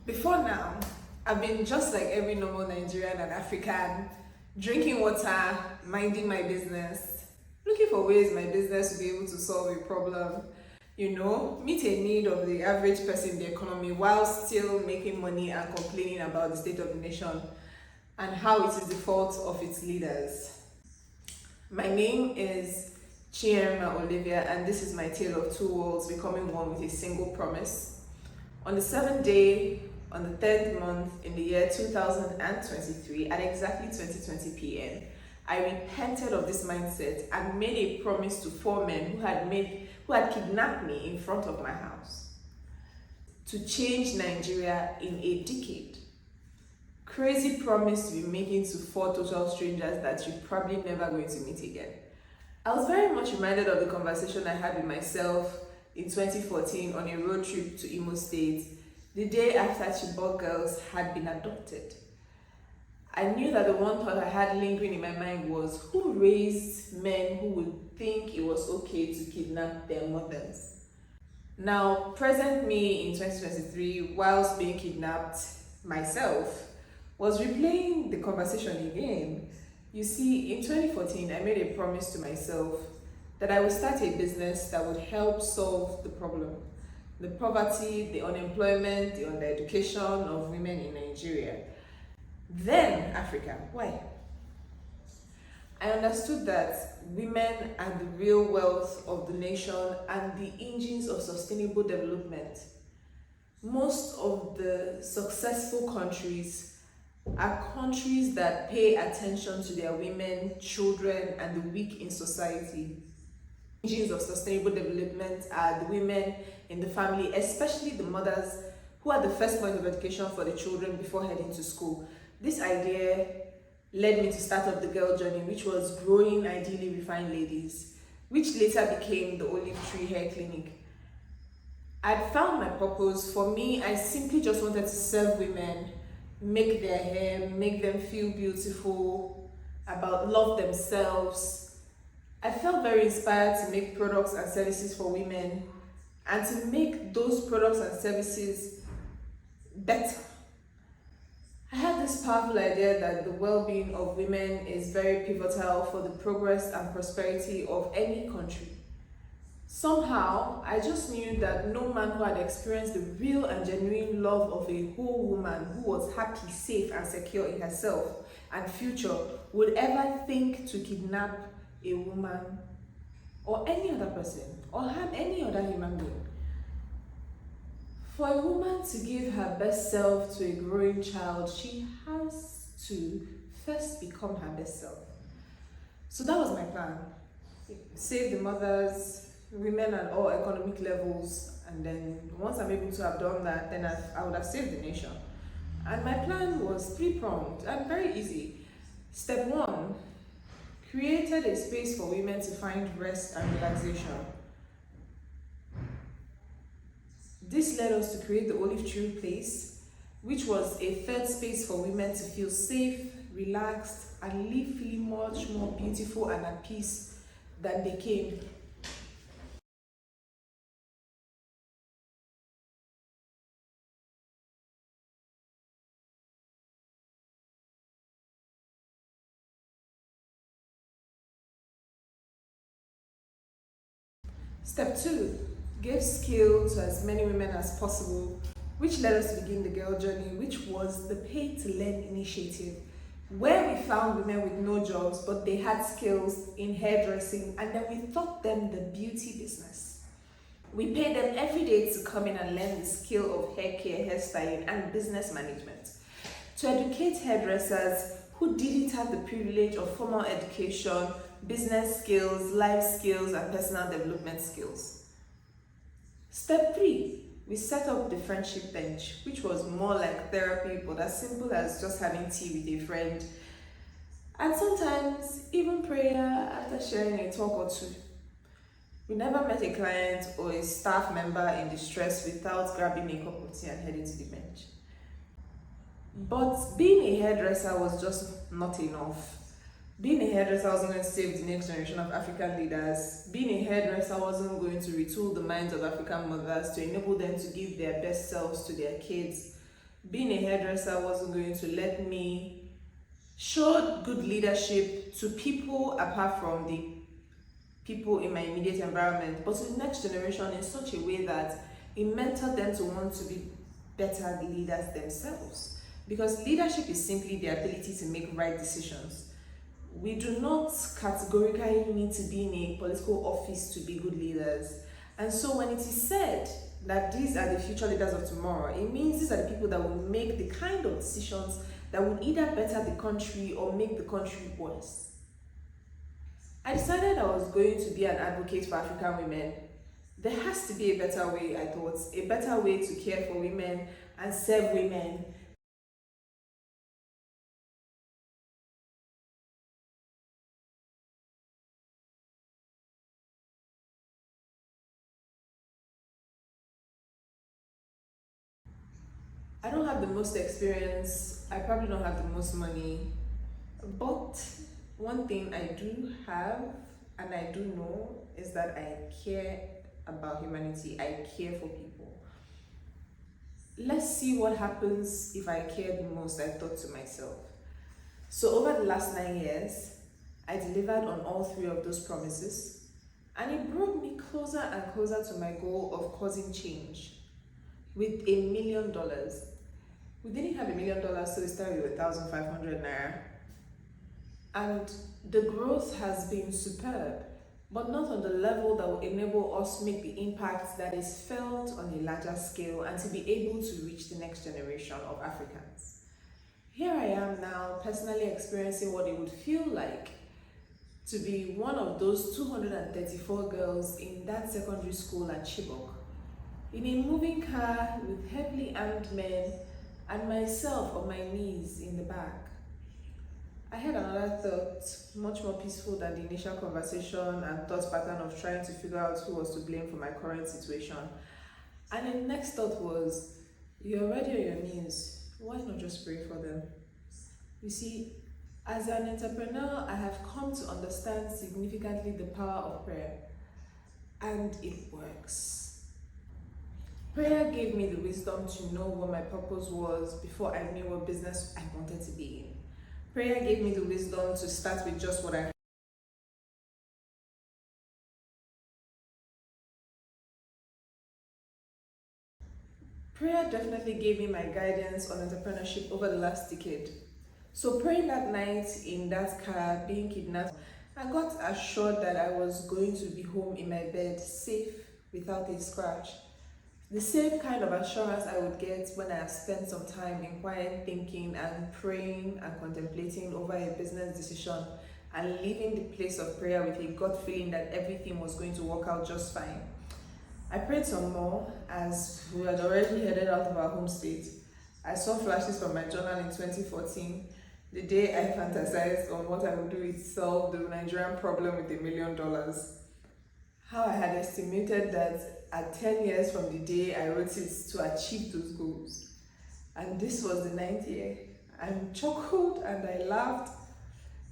Before now, I've been just like every normal Nigerian and African, drinking water, minding my business, looking for ways my business will be able to solve a problem, meet a need of the average person in the economy while still making money and complaining about the state of the nation and how it is the fault of its leaders. My name is Chiema Olivia, and this is my tale of two worlds becoming one with a single promise. On the seventh day, on the 10th month in the year 2023 at exactly 20:20 p.m., I repented of this mindset and made a promise to four men who had kidnapped me in front of my house to change Nigeria in a decade. Crazy promise to be making to four total strangers that you're probably never going to meet again. I was very much reminded of the conversation I had with myself in 2014 on a road trip to Imo State, the day after Chibok girls had been adopted. I knew that the one thought I had lingering in my mind was, who raised men who would think it was okay to kidnap their mothers? Now, present me in 2023, whilst being kidnapped myself, was replaying the conversation again. You see, in 2014, I made a promise to myself that I would start a business that would help solve the problem. The poverty, the unemployment, the undereducation of women in Nigeria. Then Africa. Why? I understood that women are the real wealth of the nation and the engines of sustainable development. Most of the successful countries are countries that pay attention to their women, children, and the weak in society. Engines of sustainable development are the women in the family, especially the mothers who are the first point of education for the children before heading to school. This idea led me to start up the girl journey, which was growing ideally refined ladies, which later became the Olive Tree Hair Clinic. I'd found my purpose. For me, I simply just wanted to serve women, make their hair, make them feel beautiful, love themselves. I felt very inspired to make products and services for women and to make those products and services better. I had this powerful idea that the well-being of women is very pivotal for the progress and prosperity of any country. Somehow, I just knew that no man who had experienced the real and genuine love of a whole woman who was happy, safe, and secure in herself and future would ever think to kidnap a woman or any other person or harm any other human being. For a woman to give her best self to a growing child, she has to first become her best self. So that was my plan. Save the mothers, women at all economic levels, and then once I'm able to have done that, then I would have saved the nation. And my plan was three-pronged and very easy. Step one, created a space for women to find rest and relaxation. This led us to create the Olive Tree Place, which was a third space for women to feel safe, relaxed, and live feeling much more beautiful and at peace than they came. Step two, give skill to as many women as possible, which led us to begin the girl journey, which was the Pay to Learn initiative, where we found women with no jobs, but they had skills in hairdressing, and then we taught them the beauty business. We paid them every day to come in and learn the skill of hair care, hairstyling, and business management, to educate hairdressers who didn't have the privilege of formal education, business skills, life skills, and personal development skills. Step three, we set up the friendship bench, which was more like therapy, but as simple as just having tea with a friend, and sometimes even prayer after sharing a talk or two. We never met a client or a staff member in distress without grabbing a cup of tea and heading to the bench. But being a hairdresser was just not enough. Being a hairdresser wasn't going to save the next generation of African leaders. Being a hairdresser wasn't going to retool the minds of African mothers to enable them to give their best selves to their kids. Being a hairdresser wasn't going to let me show good leadership to people apart from the people in my immediate environment, but to the next generation in such a way that it mentored them to want to be better leaders themselves. Because leadership is simply the ability to make right decisions. We do not categorically need to be in a political office to be good leaders. And so when it is said that these are the future leaders of tomorrow, it means these are the people that will make the kind of decisions that will either better the country or make the country worse. I decided I was going to be an advocate for African women. There has to be a better way, I thought, a better way to care for women and serve women. I don't have the most experience, I probably don't have the most money, but one thing I do have and I do know is that I care about humanity, I care for people. Let's see what happens if I care the most, I thought to myself. So over the last 9 years, I delivered on all three of those promises, and it brought me closer and closer to my goal of causing change with $1 million. We didn't have $1 million, so we started with 1,500 naira. And the growth has been superb, but not on the level that will enable us to make the impact that is felt on a larger scale and to be able to reach the next generation of Africans. Here I am now, personally experiencing what it would feel like to be one of those 234 girls in that secondary school at Chibok, in a moving car with heavily armed men and myself on my knees in the back. I had another thought, much more peaceful than the initial conversation and thought pattern of trying to figure out who was to blame for my current situation. And the next thought was, you're already on your knees, why not just pray for them? You see, as an entrepreneur, I have come to understand significantly the power of prayer, and it works. Prayer gave me the wisdom to know what my purpose was before I knew what business I wanted to be in. Prayer gave me the wisdom to start with just what I Prayer definitely gave me my guidance on entrepreneurship over the last decade. So praying that night in that car, being kidnapped, I got assured that I was going to be home in my bed, safe, without a scratch. The same kind of assurance I would get when I have spent some time in quiet thinking and praying and contemplating over a business decision and leaving the place of prayer with a gut feeling that everything was going to work out just fine. I prayed some more as we had already headed out of our home state. I saw flashes from my journal in 2014, the day I fantasized on what I would do to solve the Nigerian problem with $1 million. How I had estimated that at 10 years from the day I wrote it to achieve those goals. And this was the 9th year. I chuckled and I laughed,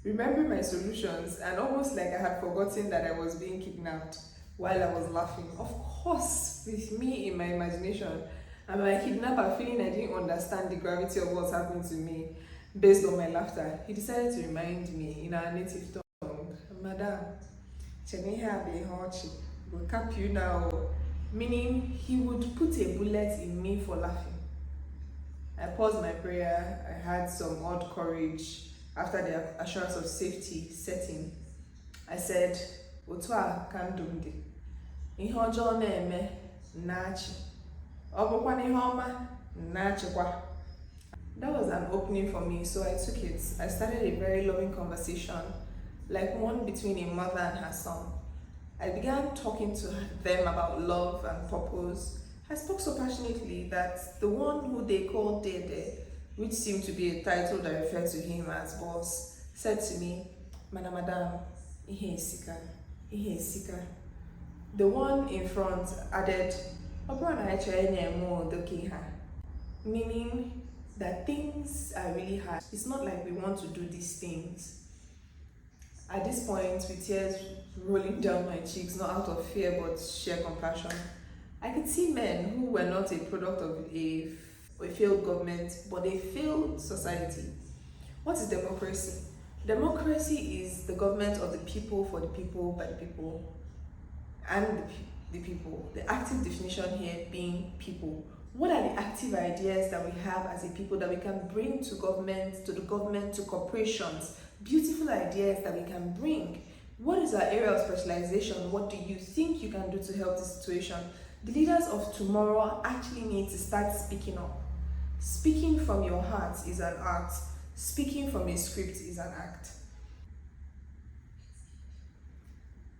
remembering my solutions, and almost like I had forgotten that I was being kidnapped while I was laughing. Of course, with me in my imagination, and my kidnapper feeling I didn't understand the gravity of what's happening to me based on my laughter. He decided to remind me in our native tongue, Madam, will cap you now. Meaning he would put a bullet in me for laughing. I paused my prayer. I had some odd courage after the assurance of safety setting. I said, Otwa kandumdi. Ihe ọjọọ na-eme nachi. Ọ bụkwa n'ihe ọma nachikwa. That was an opening for me, so I took it. I started a very loving conversation, like one between a mother and her son. I began talking to them about love and purpose. I spoke so passionately that the one who they called Dede, which seemed to be a title that referred to him as boss, said to me, Madam, ihe isika, ihe isika. The one in front added, meaning that things are really hard. It's not like we want to do these things. At this point, with tears rolling down my cheeks, not out of fear but sheer compassion, I could see men who were not a product of a a failed government, but a failed society. What is democracy? Democracy is the government of the people, for the people, by the people, and the people. The active definition here being people. What are the active ideas that we have as a people that we can bring to government, to corporations? Beautiful ideas that we can bring. What is our area of specialization? What do you think you can do to help the situation? The leaders of tomorrow actually need to start speaking up. Speaking from your heart is an art. Speaking from a script is an act.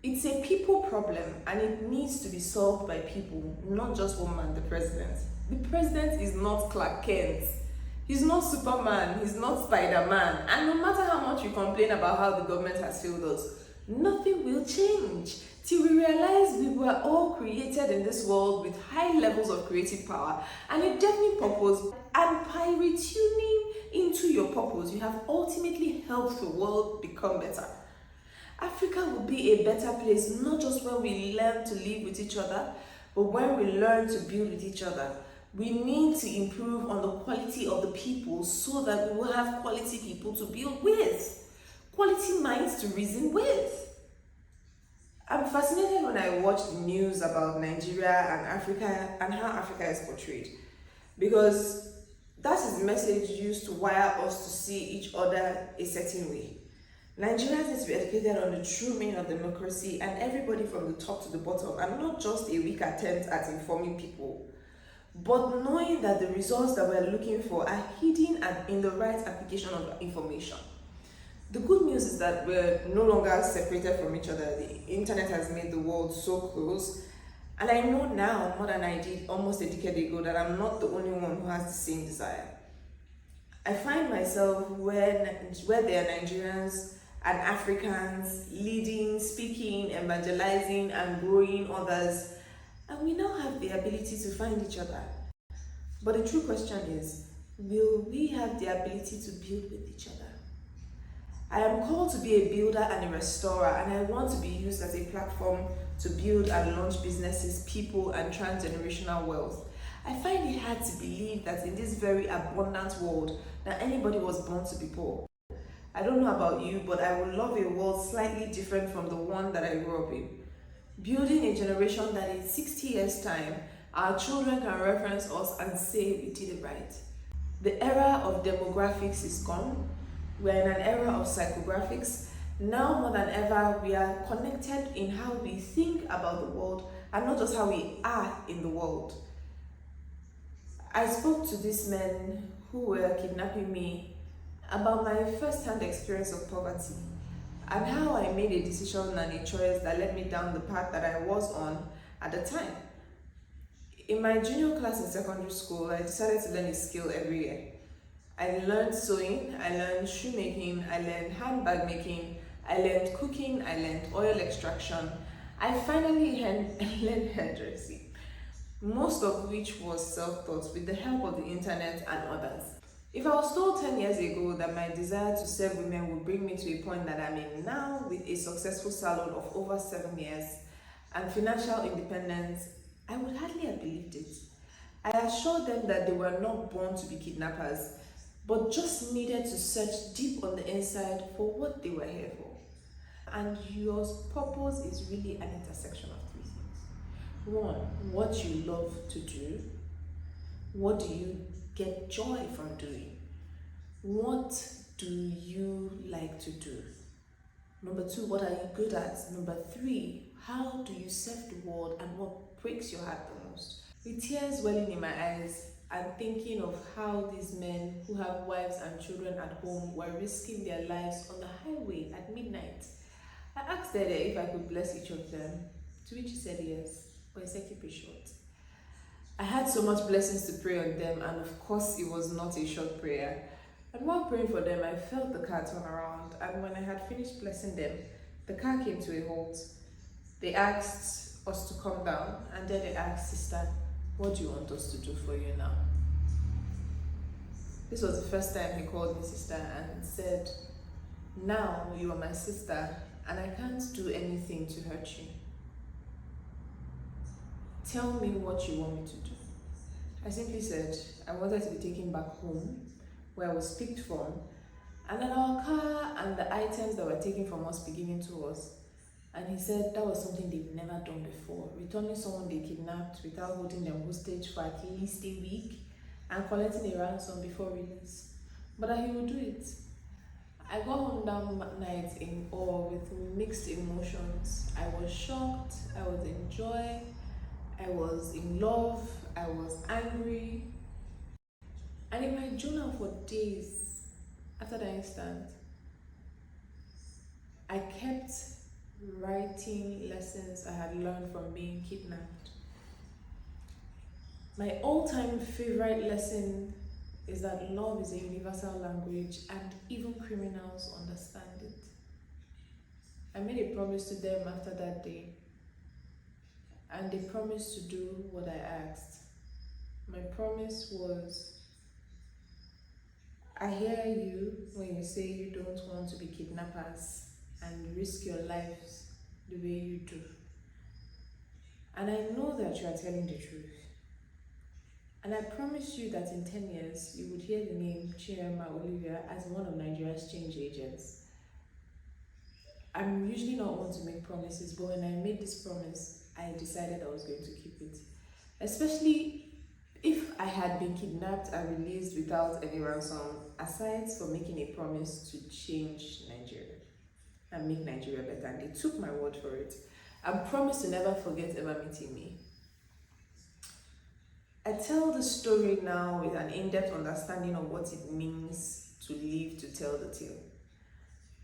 It's a people problem and it needs to be solved by people, not just one man, the president. The president is not Clark Kent. He's not Superman. He's not Spider-Man. And no matter how much you complain about how the government has failed us, nothing will change till we realize we were all created in this world with high levels of creative power and a definite purpose. And by retuning into your purpose, you have ultimately helped the world become better. Africa will be a better place, not just when we learn to live with each other, but when we learn to build with each other. We need to improve on the quality of the people so that we will have quality people to build with, quality minds to reason with. I'm fascinated when I watch the news about Nigeria and Africa and how Africa is portrayed, because that is the message used to wire us to see each other a certain way. Nigerians need to be educated on the true meaning of democracy, and everybody from the top to the bottom, and not just a weak attempt at informing people, but knowing that the results that we're looking for are hidden and in the right application of information. The good news is that we're no longer separated from each other. The internet has made the world so close, and I know now more than I did almost a decade ago that I'm not the only one who has the same desire. I find myself where there are Nigerians and Africans leading, speaking, evangelizing, and growing others, and we now have the ability to find each other. But the true question is, will we have the ability to build with each other? I am called to be a builder and a restorer, and I want to be used as a platform to build and launch businesses, people, and transgenerational wealth. I find it hard to believe that in this very abundant world that anybody was born to be poor. I don't know about you, but I would love a world slightly different from the one that I grew up in. Building a generation that in 60 years' time, our children can reference us and say we did it right. The era of demographics is gone. We're in an era of psychographics. Now more than ever, we are connected in how we think about the world and not just how we are in the world. I spoke to these men who were kidnapping me about my first-hand experience of poverty and how I made a decision and a choice that led me down the path that I was on at the time. In my junior class in secondary school, I decided to learn a skill every year. I learned sewing, I learned shoemaking, I learned handbag making, I learned cooking, I learned oil extraction. I finally learned hairdressing, most of which was self-taught with the help of the internet and others. If I was told 10 years ago that my desire to serve women would bring me to a point that I'm in now with a successful salon of over 7 years and financial independence, I would hardly have believed it. I assured them that they were not born to be kidnappers, but just needed to search deep on the inside for what they were here for. And your purpose is really an intersection of 3 things. 1, what you love to do. What do you get joy from doing? What do you like to do? Number 2, what are you good at? Number 3, how do you serve the world and what breaks your heart the most? With tears welling in my eyes, I'm thinking of how these men who have wives and children at home were risking their lives on the highway at midnight. I asked Dede if I could bless each of them, to which he said yes, but he said keep it short. I had so much blessings to pray on them, and of course it was not a short prayer. And while praying for them, I felt the car turn around, and when I had finished blessing them, the car came to a halt. They asked us to come down, and then they asked, "Sister, what do you want us to do for you now?" This was the first time he called me sister and said, "Now you are my sister, and I can't do anything to hurt you. Tell me what you want me to do." I simply said I wanted to be taken back home where I was picked from, and then our car and the items that were taken from us be given to us. And he said that was something they've never done before, returning someone they kidnapped without holding them hostage for at least a week and collecting a ransom before release. But that he would do it. I got home that night in awe with mixed emotions. I was shocked, I was in joy, I was in love, I was angry. And in my journal for days after that instant, I kept writing lessons I had learned from being kidnapped. My all-time favorite lesson is that love is a universal language and even criminals understand it. I made a promise to them after that day, and they promised to do what I asked. My promise was, I hear you when you say you don't want to be kidnappers and risk your lives the way you do. And I know that you are telling the truth. And I promise you that in 10 years, you would hear the name Chirema Olivia as one of Nigeria's change agents. I'm usually not one to make promises, but when I made this promise, I decided I was going to keep it. Especially if I had been kidnapped and released without any ransom, aside from making a promise to change Nigeria and make Nigeria better. And they took my word for it and promised to never forget ever meeting me. I tell the story now with an in-depth understanding of what it means to live to tell the tale,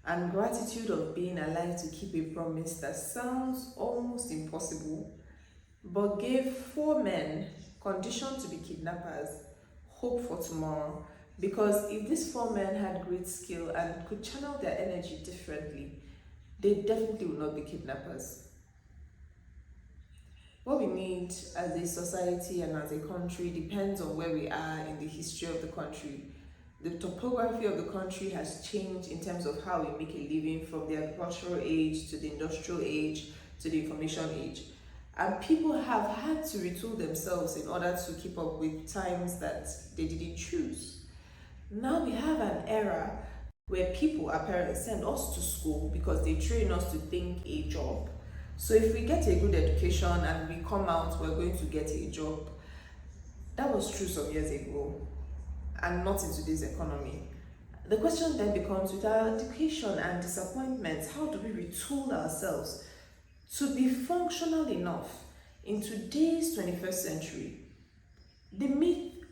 and gratitude of being alive to keep a promise that sounds almost impossible, but gave 4 men conditioned to be kidnappers hope for tomorrow. Because if these 4 men had great skill and could channel their energy differently, they definitely would not be kidnappers. What we need as a society and as a country depends on where we are in the history of the country. The topography of the country has changed in terms of how we make a living, from the agricultural age to the industrial age to the information age. And people have had to retool themselves in order to keep up with times that they didn't choose. Now we have an era where people, our parents, send us to school because they train us to think a job. So if we get a good education and we come out, we're going to get a job. That was true some years ago and not in today's economy. The question then becomes, with our education and disappointments, how do we retool ourselves to be functional enough in today's 21st century? Beneath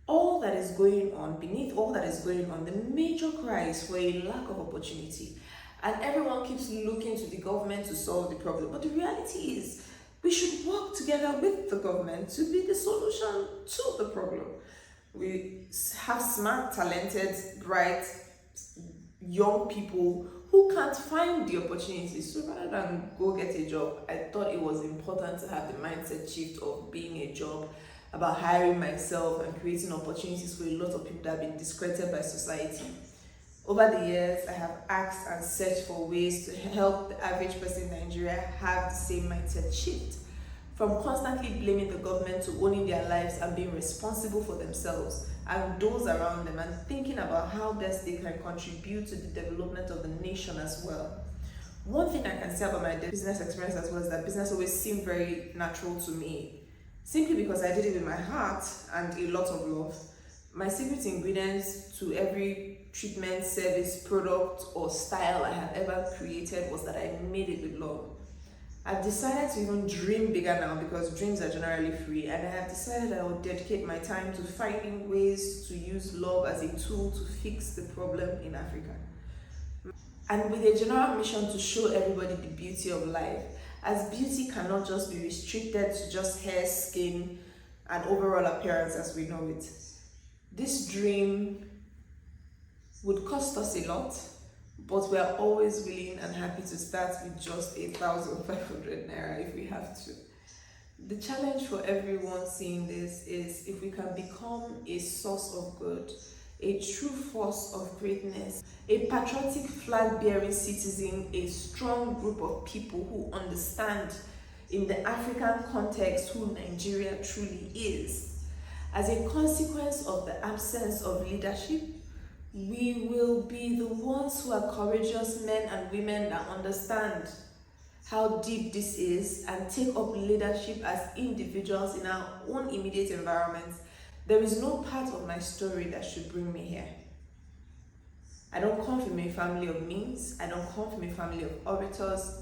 all that is going on, the major cry is for a lack of opportunity. And everyone keeps looking to the government to solve the problem. But the reality is, we should work together with the government to be the solution to the problem. We have smart, talented, bright, young people who can't find the opportunities. So rather than go get a job, I thought it was important to have the mindset shift of being a job, about hiring myself and creating opportunities for a lot of people that have been discredited by society. Over the years, I have asked and searched for ways to help the average person in Nigeria have the same mindset shift, from constantly blaming the government to owning their lives and being responsible for themselves and those around them, and thinking about how best they can contribute to the development of the nation as well. One thing I can say about my business experience as well is that business always seemed very natural to me, simply because I did it with my heart and a lot of love. My secret ingredients to every treatment, service, product, or style I have ever created was that I made it with love. I've decided to even dream bigger now, because dreams are generally free, and I have decided I will dedicate my time to finding ways to use love as a tool to fix the problem in Africa. And with a general mission to show everybody the beauty of life, as beauty cannot just be restricted to just hair, skin, and overall appearance as we know it. This dream would cost us a lot, but we are always willing and happy to start with just 8,500 naira if we have to. The challenge for everyone seeing this is, if we can become a source of good, a true force of greatness, a patriotic flag-bearing citizen, a strong group of people who understand in the African context who Nigeria truly is, as a consequence of the absence of leadership, we will be the ones who are courageous men and women that understand how deep this is and take up leadership as individuals in our own immediate environments. There is no part of my story that should bring me here. I don't come from a family of means, I don't come from a family of orators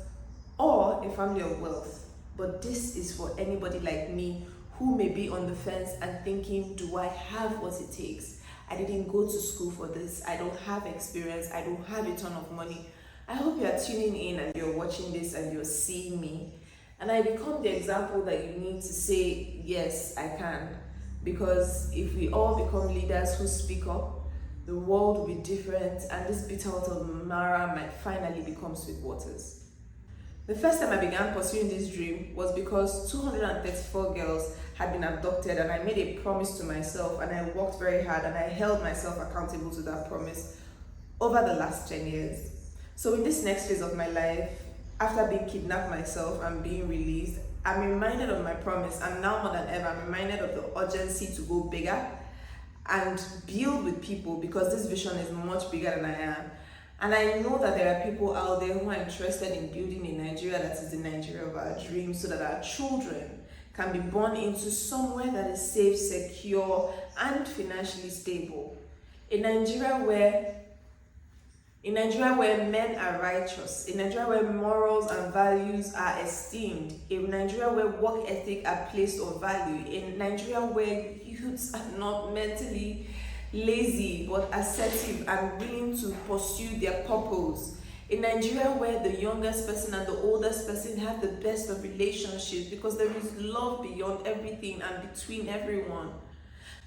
or a family of wealth. But this is for anybody like me who may be on the fence and thinking, do I have what it takes? I didn't go to school for this, I don't have experience, I don't have a ton of money. I hope you are tuning in and you're watching this and you're seeing me. And I become the example that you need to say, yes, I can. Because if we all become leaders who speak up, the world will be different and this bitter water of Mara might finally become sweet waters. The first time I began pursuing this dream was because 234 girls had been abducted, and I made a promise to myself and I worked very hard and I held myself accountable to that promise over the last 10 years. So in this next phase of my life, after being kidnapped myself and being released, I'm reminded of my promise, and now more than ever, I'm reminded of the urgency to go bigger and build with people, because this vision is much bigger than I am. And I know that there are people out there who are interested in building a Nigeria that is the Nigeria of our dreams, so that our children can be born into somewhere that is safe, secure, and financially stable. A Nigeria where men are righteous, a Nigeria where morals and values are esteemed, a Nigeria where work ethic are placed of value, a Nigeria where youths are not mentally lazy but assertive and willing to pursue their purpose, a Nigeria where the youngest person and the oldest person have the best of relationships, because there is love beyond everything and between everyone.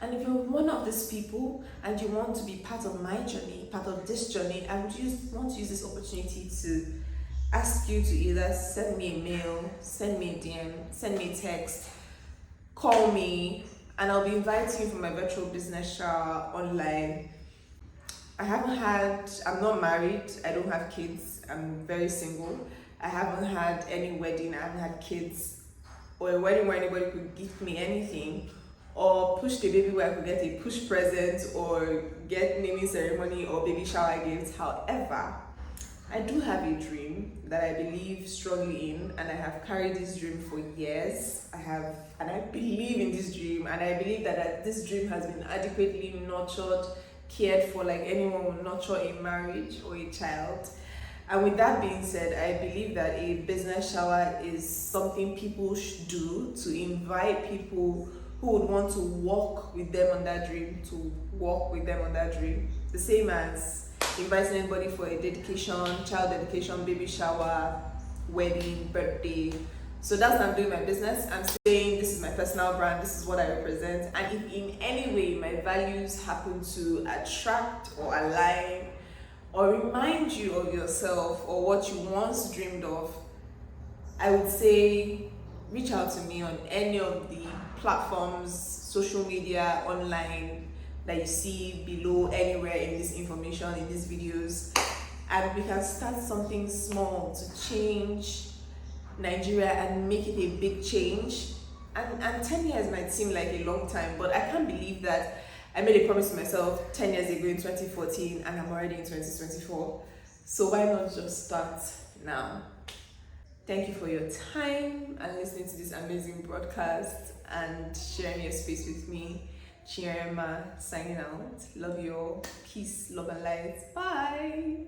And if you're one of these people and you want to be part of my journey, part of this journey, I would want to use this opportunity to ask you to either send me a mail, send me a DM, send me a text, call me, and I'll be inviting you for my virtual business shower online. I'm not married, I don't have kids, I'm very single. I haven't had any wedding, I haven't had kids, or a wedding where anybody could gift me anything, or push the baby where I could get a push present, or get naming ceremony or baby shower gifts. However, I do have a dream that I believe strongly in, and I have carried this dream for years. I believe in this dream, and I believe that this dream has been adequately nurtured, cared for, like anyone would nurture a marriage or a child. And with that being said, I believe that a business shower is something people should do to invite people who would want to walk with them on that dream, The same as inviting anybody for a dedication, child dedication, baby shower, wedding, birthday. So that's what I'm doing my business. I'm saying this is my personal brand, this is what I represent. And if in any way my values happen to attract or align or remind you of yourself or what you once dreamed of, I would say reach out to me on any of the platforms, social media, online, that you see below anywhere in this information, in these videos, and we can start something small to change Nigeria and make it a big change. And 10 years might seem like a long time, but I can't believe that I made a promise to myself 10 years ago in 2014 and I'm already in 2024. So why not just start now? Thank you for your time and listening to this amazing broadcast and sharing your space with me. Chiema signing out. Love you all. Peace, love and light. Bye.